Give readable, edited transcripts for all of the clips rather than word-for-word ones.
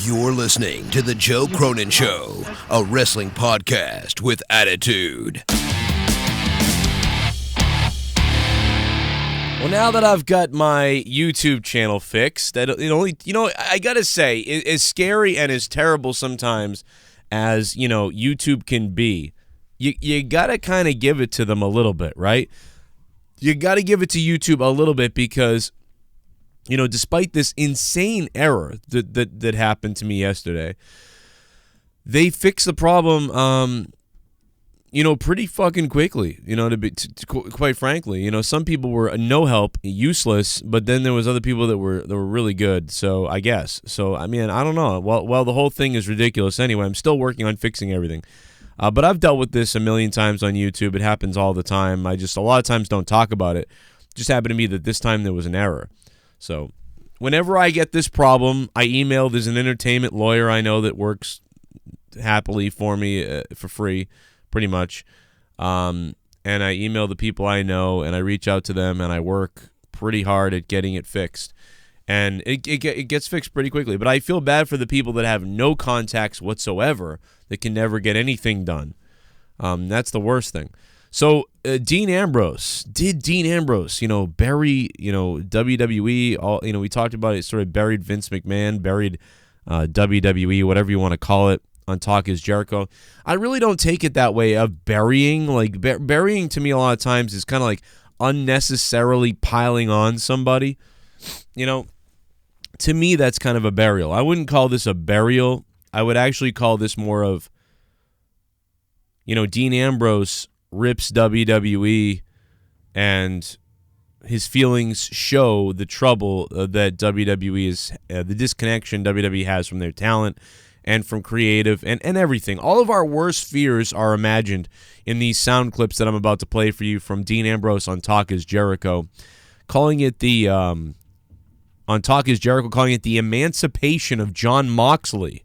You're listening to The Joe Cronin Show, a wrestling podcast with attitude. Well, now that I've got my YouTube channel fixed, that it only, I gotta say, as scary and as terrible sometimes as, YouTube can be, you gotta kind of give it to them a little bit, right? You gotta give it to YouTube a little bit because, despite this insane error that happened to me yesterday, they fixed the problem, pretty fucking quickly, quite frankly. Some people were no help, useless, but then there was other people that were really good, so I guess. So, I don't know. Well, the whole thing is ridiculous anyway. I'm still working on fixing everything. But I've dealt with this a million times on YouTube. It happens all the time. I just a lot of times don't talk about it. It just happened to me that this time there was an error. So whenever I get this problem, I email. There's an entertainment lawyer I know that works happily for me for free, pretty much. And I email the people I know, and I reach out to them, and I work pretty hard at getting it fixed. And it gets fixed pretty quickly. But I feel bad for the people that have no contacts whatsoever that can never get anything done. That's the worst thing. So Dean Ambrose, bury, WWE, all, we talked about it, sort of buried Vince McMahon, buried WWE, whatever you want to call it, on Talk is Jericho. I really don't take it that way of burying. Like, burying to me a lot of times is kind of like unnecessarily piling on somebody. To me, that's kind of a burial. I wouldn't call this a burial. I would actually call this more of, Dean Ambrose rips WWE, and his feelings show the trouble that WWE is, the disconnection WWE has from their talent and from creative and everything. All of our worst fears are imagined in these sound clips that I'm about to play for you from Dean Ambrose on Talk is Jericho, calling it the Emancipation of Jon Moxley.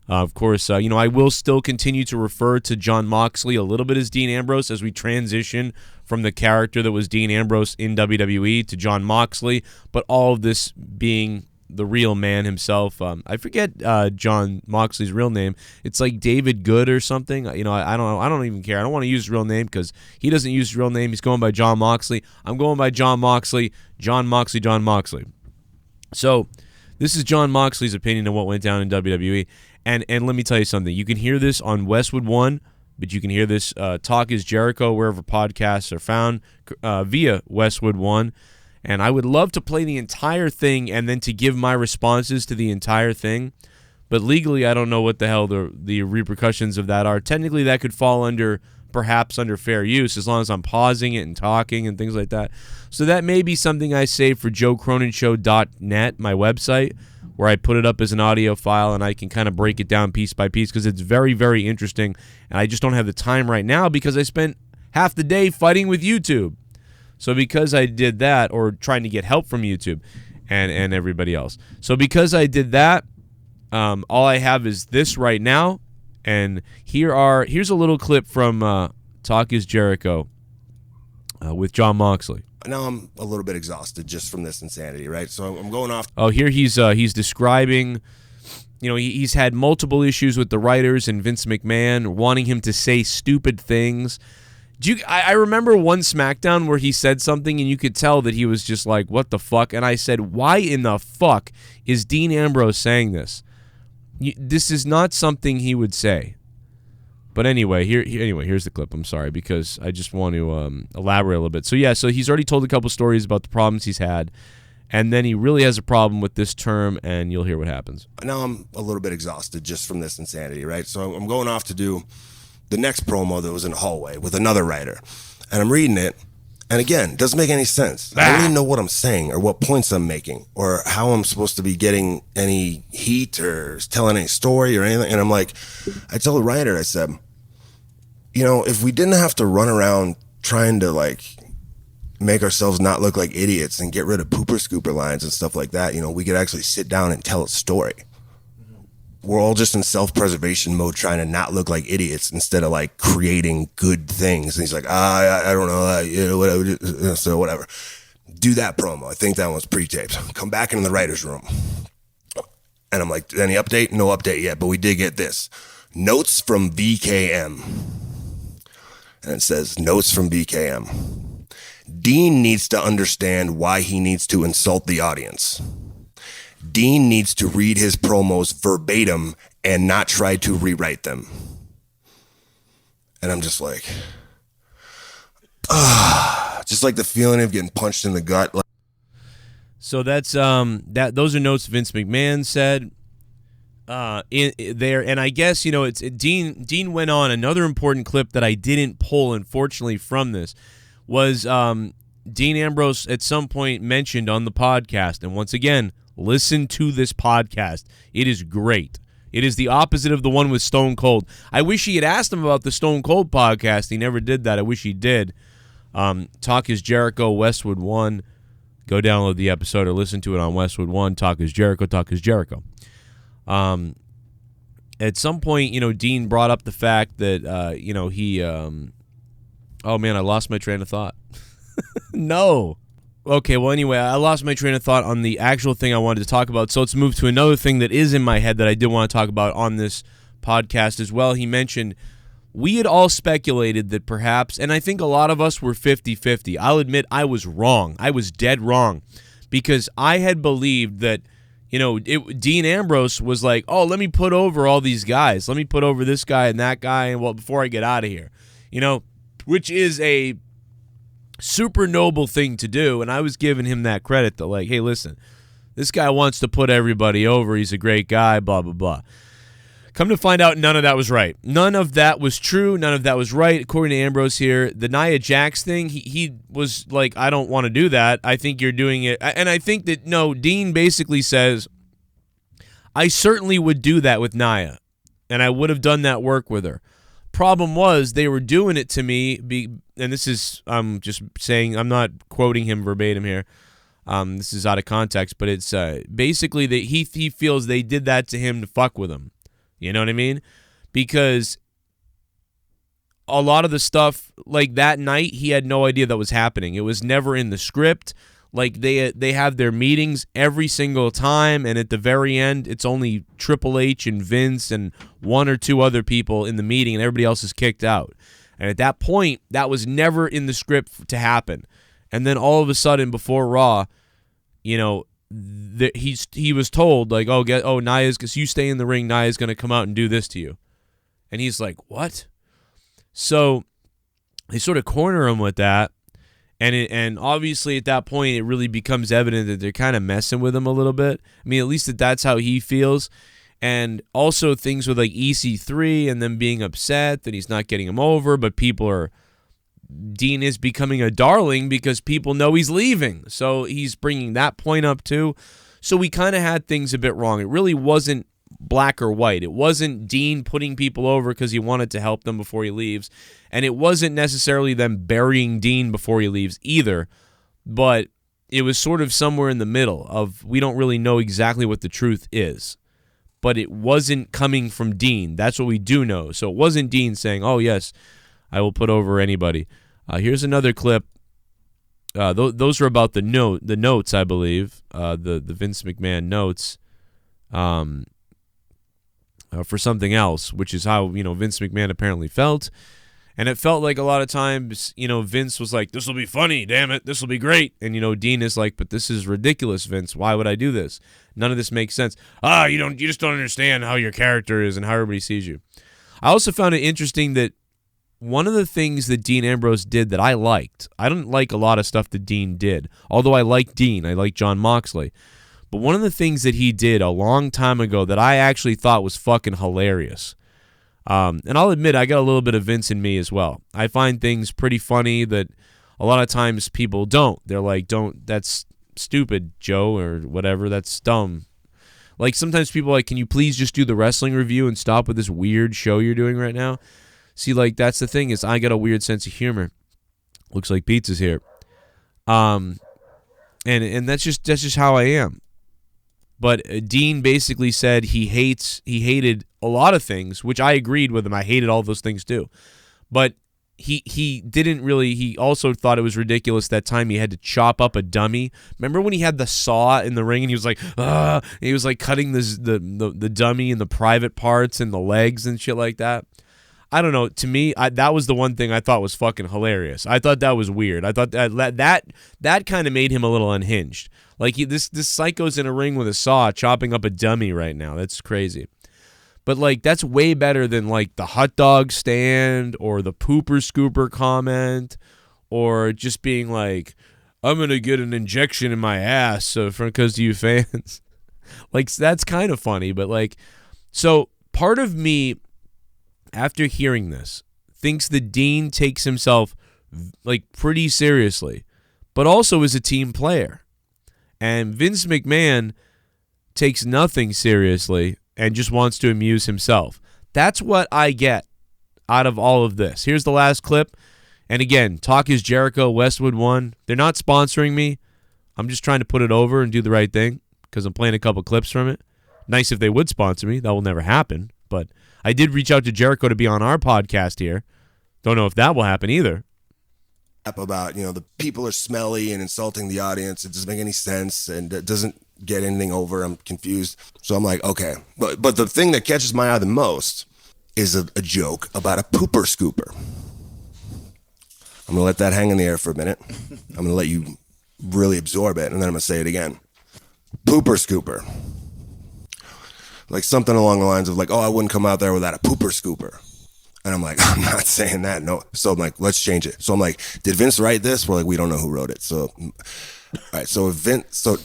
Of course, I will still continue to refer to Jon Moxley a little bit as Dean Ambrose as we transition from the character that was Dean Ambrose in WWE to Jon Moxley, but all of this being the real man himself. I forget Jon Moxley's real name. It's like David Good or something. I don't even care. I don't want to use his real name because he doesn't use his real name. He's going by Jon Moxley. I'm going by Jon Moxley. Jon Moxley. So this is Jon Moxley's opinion of what went down in WWE. And let me tell you something. You can hear this on Westwood One, but you can hear this Talk is Jericho wherever podcasts are found via Westwood One. And I would love to play the entire thing and then to give my responses to the entire thing. But legally, I don't know what the hell the repercussions of that are. Technically, that could fall perhaps under fair use as long as I'm pausing it and talking and things like that. So that may be something I save for JoeCroninShow.net, my website, where I put it up as an audio file and I can kind of break it down piece by piece because it's very, very interesting. And I just don't have the time right now because I spent half the day fighting with YouTube. So because I did that, or trying to get help from YouTube and everybody else. So because I did that, all I have is this right now. And here's a little clip from Talk is Jericho with Jon Moxley. Now I'm a little bit exhausted just from this insanity, right? So I'm going off. Oh, here he's describing, he's had multiple issues with the writers and Vince McMahon wanting him to say stupid things. I remember one SmackDown where he said something and you could tell that he was just like, what the fuck? And I said, why in the fuck is Dean Ambrose saying this? This is not something he would say. But anyway, here's the clip. I'm sorry, because I just want to elaborate a little bit. So he's already told a couple stories about the problems he's had, and then he really has a problem with this term, and you'll hear what happens. Now I'm a little bit exhausted just from this insanity, right? So I'm going off to do the next promo that was in the hallway with another writer, and I'm reading it, and again, it doesn't make any sense. I don't even know what I'm saying or what points I'm making or how I'm supposed to be getting any heat or telling any story or anything. And I'm like, I tell the writer, I said, if we didn't have to run around trying to make ourselves not look like idiots and get rid of pooper scooper lines and stuff like that, we could actually sit down and tell a story. We're all just in self-preservation mode trying to not look like idiots instead of creating good things. And he's like, I don't know, whatever. So whatever. Do that promo. I think that one's pre-taped. Come back into the writer's room. And I'm like, any update? No update yet, but we did get this. Notes from BKM. And it says, notes from BKM. Dean needs to understand why he needs to insult the audience. Dean needs to read his promos verbatim and not try to rewrite them. And I'm just like, just like the feeling of getting punched in the gut. So that's those are notes Vince McMahon said in there, and I guess it's Dean went on. Another important clip that I didn't pull, unfortunately, from this was Dean Ambrose at some point mentioned on the podcast, and once again, listen to this podcast. It is great. It is the opposite of the one with Stone Cold. I wish he had asked him about the Stone Cold podcast. He never did that. I wish he did. Talk is Jericho, Westwood One. Go download the episode or listen to it on Westwood One. Talk is Jericho. Talk is Jericho. At some point, Dean brought up the fact that he. Oh man, I lost my train of thought. No. Okay, well, anyway, I lost my train of thought on the actual thing I wanted to talk about, so let's move to another thing that is in my head that I did want to talk about on this podcast as well. He mentioned we had all speculated that perhaps, and I think a lot of us were 50-50. I'll admit I was wrong. I was dead wrong because I had believed that, Dean Ambrose was like, oh, let me put over all these guys. Let me put over this guy and that guy, and well, before I get out of here, which is a super noble thing to do, and I was giving him that credit that, like, hey, listen, this guy wants to put everybody over. He's a great guy, blah, blah, blah. Come to find out, none of that was right. None of that was true. None of that was right. According to Ambrose here, the Nia Jax thing, he was like, I don't want to do that. I think you're doing it. And I think that, no, Dean basically says, I certainly would do that with Nia, and I would have done that work with her. Problem was, they were doing it to me, and this is, I'm just saying, I'm not quoting him verbatim here. This is out of context, but it's basically that he feels they did that to him to fuck with him. You know what I mean? Because a lot of the stuff, like that night, he had no idea that was happening. It was never in the script. Like they have their meetings every single time, and at the very end, it's only Triple H and Vince and one or two other people in the meeting, and everybody else is kicked out. And at that point, that was never in the script to happen. And then all of a sudden, before Raw, he was told, like, Nia's, because you stay in the ring, Nia's going to come out and do this to you. And he's like, what? So they sort of corner him with that. And obviously at that point, it really becomes evident that they're kind of messing with him a little bit. I mean, at least that's how he feels. And also things with like EC3 and them being upset that he's not getting him over, but Dean is becoming a darling because people know he's leaving. So he's bringing that point up too. So we kind of had things a bit wrong. It really wasn't black or white. It wasn't Dean putting people over because he wanted to help them before he leaves. And it wasn't necessarily them burying Dean before he leaves either. But it was sort of somewhere in the middle of we don't really know exactly what the truth is. But it wasn't coming from Dean. That's what we do know. So it wasn't Dean saying, oh, yes, I will put over anybody. Here's another clip. Those are about the notes, I believe, the Vince McMahon notes for something else, which is how Vince McMahon apparently felt. And it felt like a lot of times, Vince was like, this will be funny, damn it, this will be great. And, Dean is like, but this is ridiculous, Vince. Why would I do this? None of this makes sense. You just don't understand how your character is and how everybody sees you. I also found it interesting that one of the things that Dean Ambrose did that I liked, I don't like a lot of stuff that Dean did, although I like Dean, I like Jon Moxley. But one of the things that he did a long time ago that I actually thought was fucking hilarious, and I'll admit I got a little bit of Vince in me as well. I find things pretty funny that a lot of times people don't. They're like, that's stupid, Joe, or whatever, that's dumb. Like sometimes people are like, can you please just do the wrestling review and stop with this weird show you're doing right now? See, like that's the thing is I got a weird sense of humor. Looks like pizza's here. And that's just how I am. But Dean basically said he hated a lot of things, which I agreed with him. I hated all those things too. But he didn't really. He also thought it was ridiculous that time he had to chop up a dummy. Remember when he had the saw in the ring and he was like, and he was like cutting the dummy and the private parts and the legs and shit like that. I don't know. To me, that was the one thing I thought was fucking hilarious. I thought that was weird. I thought that kind of made him a little unhinged. Like this psycho's in a ring with a saw chopping up a dummy right now. That's crazy. But like that's way better than like the hot dog stand or the pooper scooper comment or just being like, I'm gonna get an injection in my ass because of you fans. Like that's kind of funny, but like, so part of me, after hearing this, thinks that Dean takes himself like pretty seriously, but also is a team player. And Vince McMahon takes nothing seriously and just wants to amuse himself. That's what I get out of all of this. Here's the last clip. And again, Talk is Jericho, Westwood One. They're not sponsoring me. I'm just trying to put it over and do the right thing because I'm playing a couple clips from it. Nice if they would sponsor me. That will never happen. But I did reach out to Jericho to be on our podcast here. Don't know if that will happen either. About, the people are smelly and insulting the audience. It doesn't make any sense and it doesn't get anything over. I'm confused. So I'm like, okay. But the thing that catches my eye the most is a joke about a pooper scooper. I'm going to let that hang in the air for a minute. I'm going to let you really absorb it, and then I'm going to say it again. Pooper scooper. Like something along the lines of like, oh, I wouldn't come out there without a pooper scooper. And I'm like, I'm not saying that, no. So I'm like, let's change it. So I'm like, did Vince write this? We're like, we don't know who wrote it. So, all right. So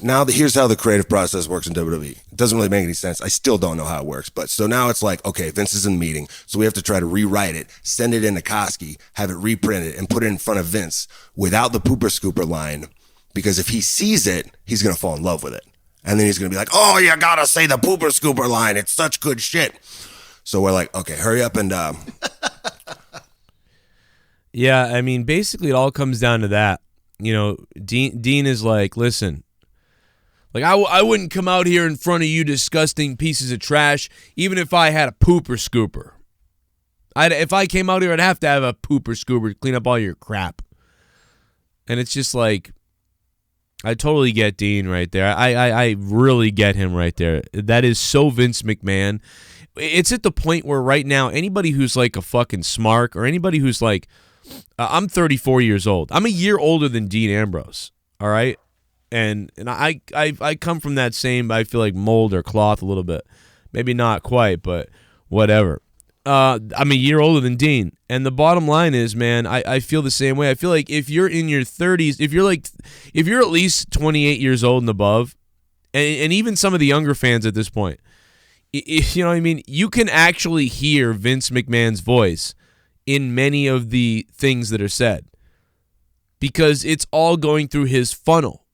now here's how the creative process works in WWE. It doesn't really make any sense. I still don't know how it works. But so now it's like, okay, Vince is in the meeting. So we have to try to rewrite it, send it into Koski, have it reprinted, and put it in front of Vince without the pooper scooper line. Because if he sees it, he's going to fall in love with it. And then he's going to be like, oh, you got to say the pooper scooper line. It's such good shit. So we're like, okay, hurry up and... Yeah, I mean, basically it all comes down to that. Dean is like, listen, like I wouldn't come out here in front of you disgusting pieces of trash, even if I had a pooper scooper. If I came out here, I'd have to have a pooper scooper to clean up all your crap. And it's just like, I totally get Dean right there. I really get him right there. That is so Vince McMahon. It's at the point where right now, anybody who's like a fucking smark or anybody who's like, I'm 34 years old. I'm a year older than Dean Ambrose, all right? And I come from that same, I feel like, mold or cloth a little bit. Maybe not quite, but whatever. I'm a year older than Dean. And the bottom line is, man, I feel the same way. I feel like if you're in your 30s, if you're at least 28 years old and above, and even some of the younger fans at this point, you know what I mean? You can actually hear Vince McMahon's voice in many of the things that are said because it's all going through his funnel.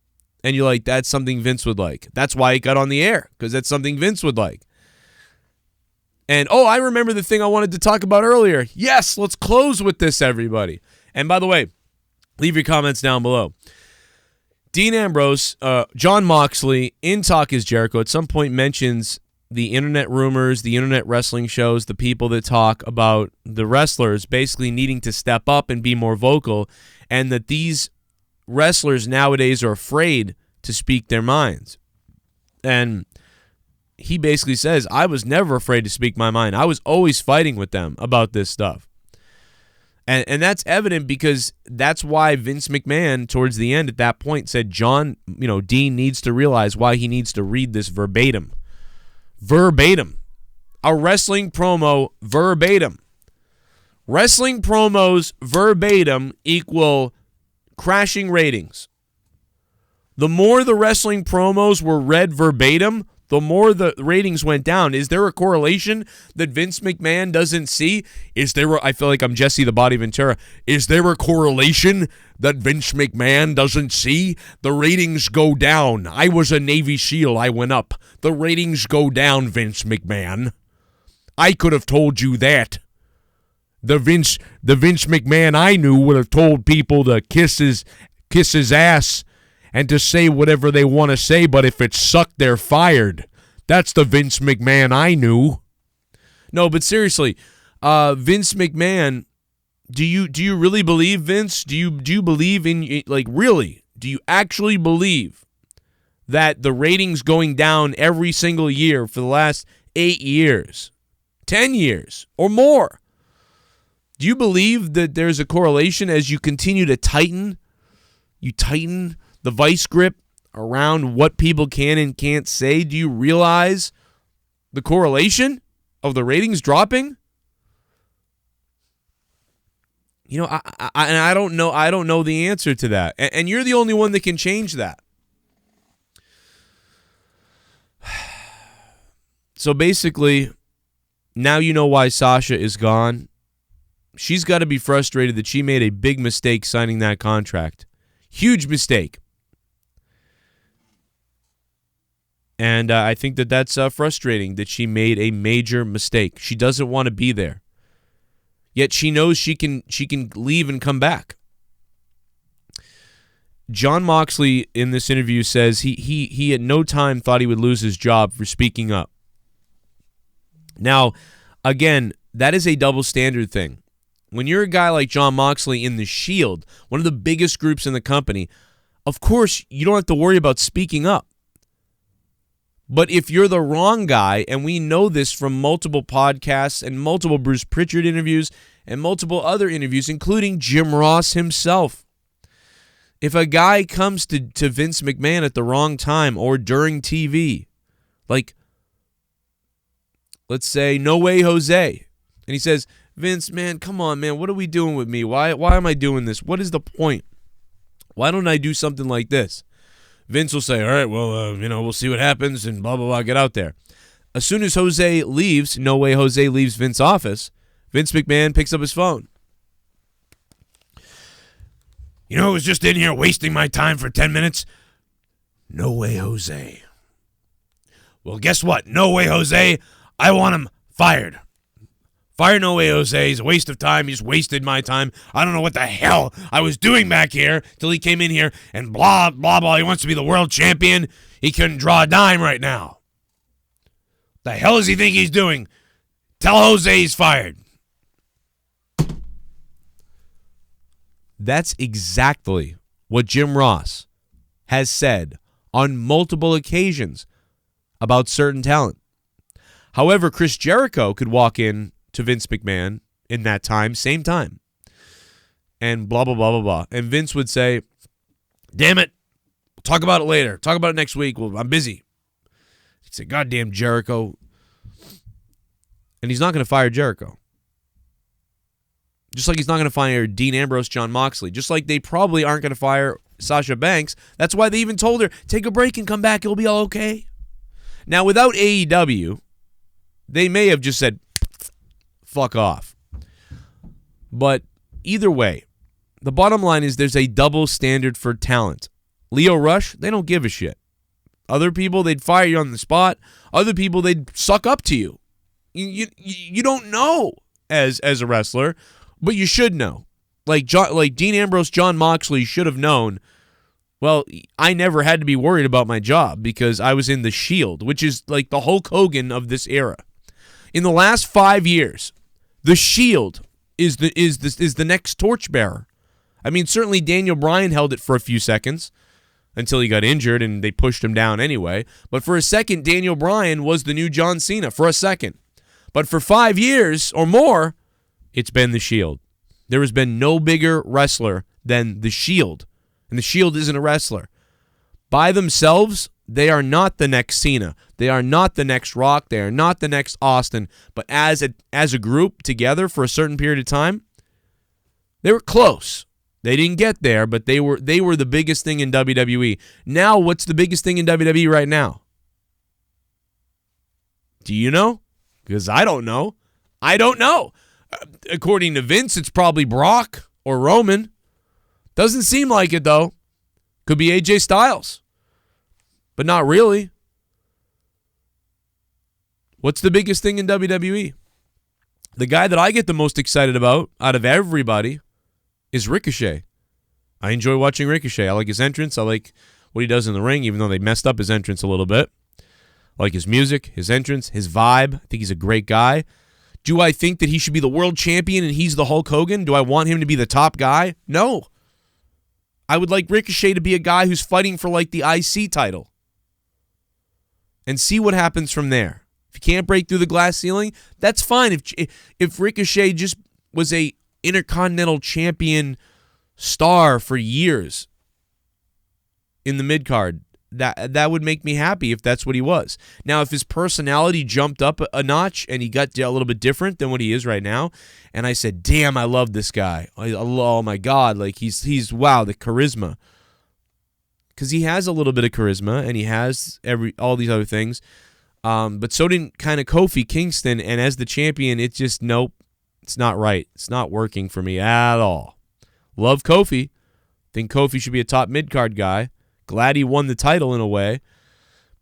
And you're like, that's something Vince would like. That's why it got on the air, because that's something Vince would like. And, oh, I remember the thing I wanted to talk about earlier. Yes, let's close with this, everybody. And by the way, leave your comments down below. Dean Ambrose, Jon Moxley, in Talk is Jericho, at some point mentions the internet rumors, the internet wrestling shows, the people that talk about the wrestlers basically needing to step up and be more vocal, and that these wrestlers nowadays are afraid to speak their minds. And he basically says, I was never afraid to speak my mind. I was always fighting with them about this stuff. And that's evident because that's why Vince McMahon, towards the end at that point, said Dean needs to realize why he needs to read this verbatim. Verbatim. A wrestling promo verbatim. Wrestling promos verbatim equal crashing ratings. The more the wrestling promos were read verbatim, the more the ratings went down. Is there a correlation that Vince McMahon doesn't see? I feel like I'm Jesse the Body Ventura. Is there a correlation that Vince McMahon doesn't see? The ratings go down. I was a Navy SEAL. I went up. The ratings go down, Vince McMahon. I could have told you that. The Vince McMahon I knew would have told people to kiss his ass and to say whatever they want to say, but if it sucked, they're fired. That's the Vince McMahon I knew. No, but seriously, Vince McMahon Do you really believe, Vince? Do you believe in, like, really? Do you actually believe that the ratings going down every single year for the last 8 years, 10 years, or more? Do you believe that there's a correlation as you continue to tighten the vice grip around what people can and can't say? Do you realize the correlation of the ratings dropping? You know, I don't know. I don't know the answer to that, and you're the only one that can change that. So basically, now you know why Sasha is gone. She's got to be frustrated that she made a big mistake signing that contract. Huge mistake. And I think that that's frustrating that she made a major mistake. She doesn't want to be there. Yet she knows she can leave and come back. Jon Moxley in this interview says he at no time thought he would lose his job for speaking up. Now, again, that is a double standard thing. When you're a guy like Jon Moxley in The Shield, one of the biggest groups in the company, of course, you don't have to worry about speaking up. But if you're the wrong guy, and we know this from multiple podcasts and multiple Bruce Pritchard interviews and multiple other interviews, including Jim Ross himself, if a guy comes to Vince McMahon at the wrong time or during TV, like, let's say, No Way Jose, and he says, Vince, man, come on, man, what are we doing with me? Why am I doing this? What is the point? Why don't I do something like this? Vince will say, all right, well, we'll see what happens and blah, blah, blah, get out there. As soon as Jose leaves, No Way Jose leaves Vince's office, Vince McMahon picks up his phone. I was just in here wasting my time for 10 minutes. No Way Jose. Well, guess what? No Way Jose, I want him fired. Fire No Way Jose. He's a waste of time. He's wasted my time. I don't know what the hell I was doing back here till he came in here and blah, blah, blah. He wants to be the world champion. He couldn't draw a dime right now. The hell does he think he's doing? Tell Jose he's fired. That's exactly what Jim Ross has said on multiple occasions about certain talent. However, Chris Jericho could walk in to Vince McMahon in that time, same time, and blah, blah, blah, blah, blah. And Vince would say, damn it, we'll talk about it later. Talk about it next week. Well, I'm busy. He'd say, goddamn Jericho. And he's not going to fire Jericho. Just like he's not going to fire Dean Ambrose, Jon Moxley. Just like they probably aren't going to fire Sasha Banks. That's why they even told her, take a break and come back. It'll be all okay. Now, without AEW, they may have just said, fuck off. But either way, the bottom line is there's a double standard for talent. Lio Rush, they don't give a shit. Other people, they'd fire you on the spot. Other people, they'd suck up to you. You don't know as a wrestler, but you should know. Like Dean Ambrose, Jon Moxley should have known, well, I never had to be worried about my job because I was in the Shield, which is like the Hulk Hogan of this era. In the last 5 years, the Shield is the next torchbearer. I mean, certainly Daniel Bryan held it for a few seconds until he got injured and they pushed him down anyway. But for a second, Daniel Bryan was the new John Cena for a second. But for 5 years or more, it's been the Shield. There has been no bigger wrestler than the Shield. And the Shield isn't a wrestler. By themselves, they are not the next Cena. They are not the next Rock. They are not the next Austin. But as a group together for a certain period of time, they were close. They didn't get there, but they were the biggest thing in WWE. Now, what's the biggest thing in WWE right now? Do you know? Because I don't know. I don't know. According to Vince, it's probably Brock or Roman. Doesn't seem like it, though. Could be AJ Styles. But not really. What's the biggest thing in WWE? The guy that I get the most excited about out of everybody is Ricochet. I enjoy watching Ricochet. I like his entrance. I like what he does in the ring, even though they messed up his entrance a little bit. I like his music, his entrance, his vibe. I think he's a great guy. Do I think that he should be the world champion and he's the Hulk Hogan? Do I want him to be the top guy? No. I would like Ricochet to be a guy who's fighting for like the IC title. And see what happens from there. If you can't break through the glass ceiling, that's fine. If Ricochet just was a Intercontinental Champion star for years in the mid-card, that would make me happy if that's what he was. Now, if his personality jumped up a notch and he got a little bit different than what he is right now, and I said, damn, I love this guy. Oh my God, like he's wow, the charisma. Because he has a little bit of charisma and he has all these other things. But so didn't kind of Kofi Kingston, and as the champion, it's just nope, it's not right. It's not working for me at all. Love Kofi. Think Kofi should be a top mid-card guy. Glad he won the title in a way.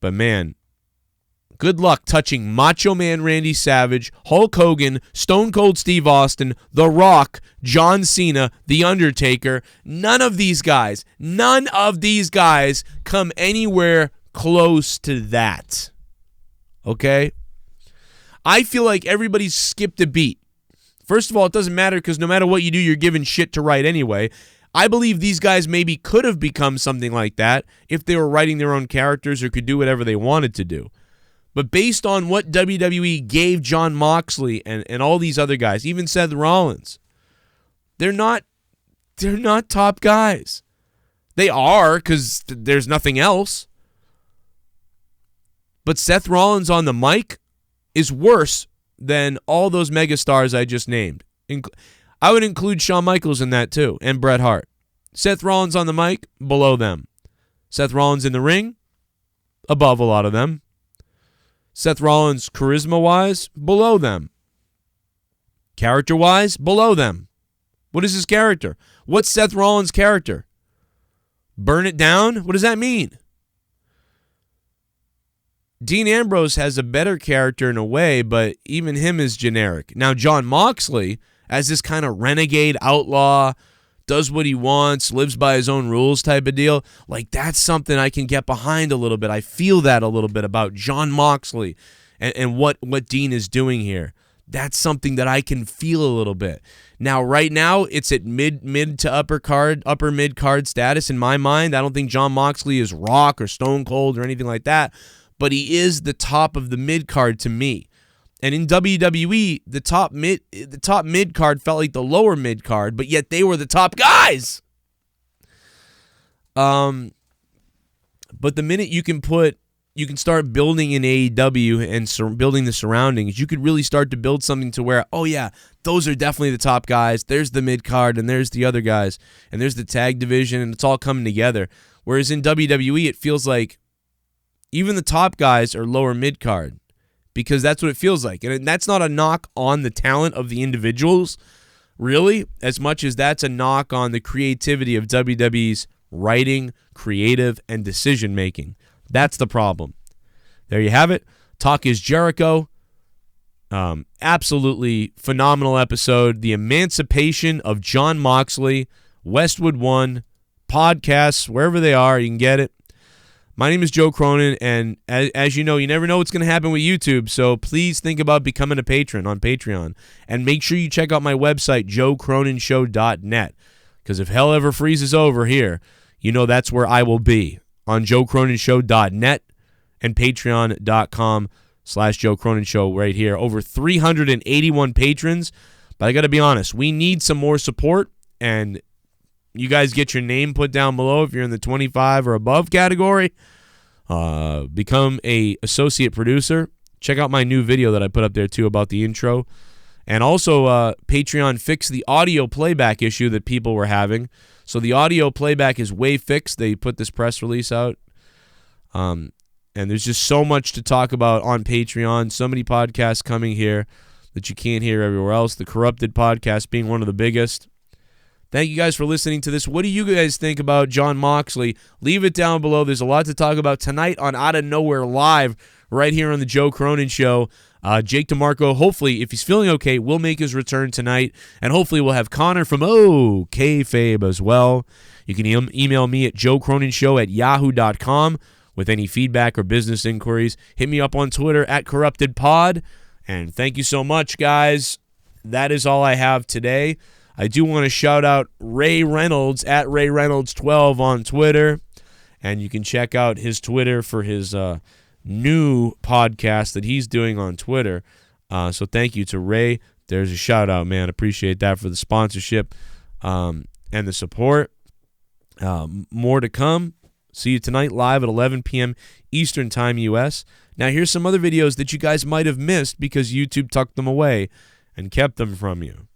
But man, good luck touching Macho Man Randy Savage, Hulk Hogan, Stone Cold Steve Austin, The Rock, John Cena, The Undertaker. None of these guys come anywhere close to that. Okay? I feel like everybody's skipped a beat. First of all, it doesn't matter because no matter what you do, you're given shit to write anyway. I believe these guys maybe could have become something like that if they were writing their own characters or could do whatever they wanted to do. But based on what WWE gave Jon Moxley and all these other guys, even Seth Rollins, they're not top guys. They are because there's nothing else. But Seth Rollins on the mic is worse than all those megastars I just named. I would include Shawn Michaels in that too, and Bret Hart. Seth Rollins on the mic, below them. Seth Rollins in the ring, above a lot of them. Seth Rollins charisma-wise, below them. Character-wise, below them. What is his character? What's Seth Rollins' character? Burn it down? What does that mean? Dean Ambrose has a better character in a way, but even him is generic. Now, Jon Moxley, as this kind of renegade outlaw, does what he wants, lives by his own rules type of deal, like that's something I can get behind a little bit. I feel that a little bit about Jon Moxley and what Dean is doing here. That's something that I can feel a little bit. Now, right now, it's at mid to upper mid card status in my mind. I don't think Jon Moxley is Rock or Stone Cold or anything like that, but he is the top of the mid card to me. And in WWE, the top mid card felt like the lower mid card, but yet they were the top guys. But the minute you can start building an AEW and building the surroundings, you could really start to build something to where, oh yeah, those are definitely the top guys. There's the mid card, and there's the other guys, and there's the tag division, and it's all coming together. Whereas in WWE, it feels like even the top guys are lower mid card. Because that's what it feels like. And that's not a knock on the talent of the individuals, really, as much as that's a knock on the creativity of WWE's writing, creative, and decision-making. That's the problem. There you have it. Talk is Jericho. Absolutely phenomenal episode. The Emancipation of Jon Moxley, Westwood One, podcasts, wherever they are, you can get it. My name is Joe Cronin, and as you know, you never know what's going to happen with YouTube, so please think about becoming a patron on Patreon. And make sure you check out my website, joecroninshow.net, because if hell ever freezes over here, you know that's where I will be, on joecroninshow.net and patreon.com/joecroninshow right here. Over 381 patrons, but I got to be honest, we need some more support, and you guys get your name put down below if you're in the 25 or above category. Become a associate producer. Check out my new video that I put up there too about the intro. And also Patreon fixed the audio playback issue that people were having. So the audio playback is way fixed. They put this press release out. And there's just so much to talk about on Patreon. So many podcasts coming here that you can't hear everywhere else. The Corrupted podcast being one of the biggest. Thank you guys for listening to this. What do you guys think about Jon Moxley? Leave it down below. There's a lot to talk about tonight on Out of Nowhere Live right here on the Joe Cronin Show. Jake DeMarco, hopefully, if he's feeling okay, will make his return tonight. And hopefully we'll have Connor from Kayfabe as well. You can email me at joecroninshow@yahoo.com with any feedback or business inquiries. Hit me up on Twitter at CorruptedPod. And thank you so much, guys. That is all I have today. I do want to shout out Ray Reynolds at Ray Reynolds 12 on Twitter. And you can check out his Twitter for his new podcast that he's doing on Twitter. So thank you to Ray. There's a shout out, man. Appreciate that for the sponsorship and the support. More to come. See you tonight live at 11 p.m. Eastern Time, U.S. Now, here's some other videos that you guys might have missed because YouTube tucked them away and kept them from you.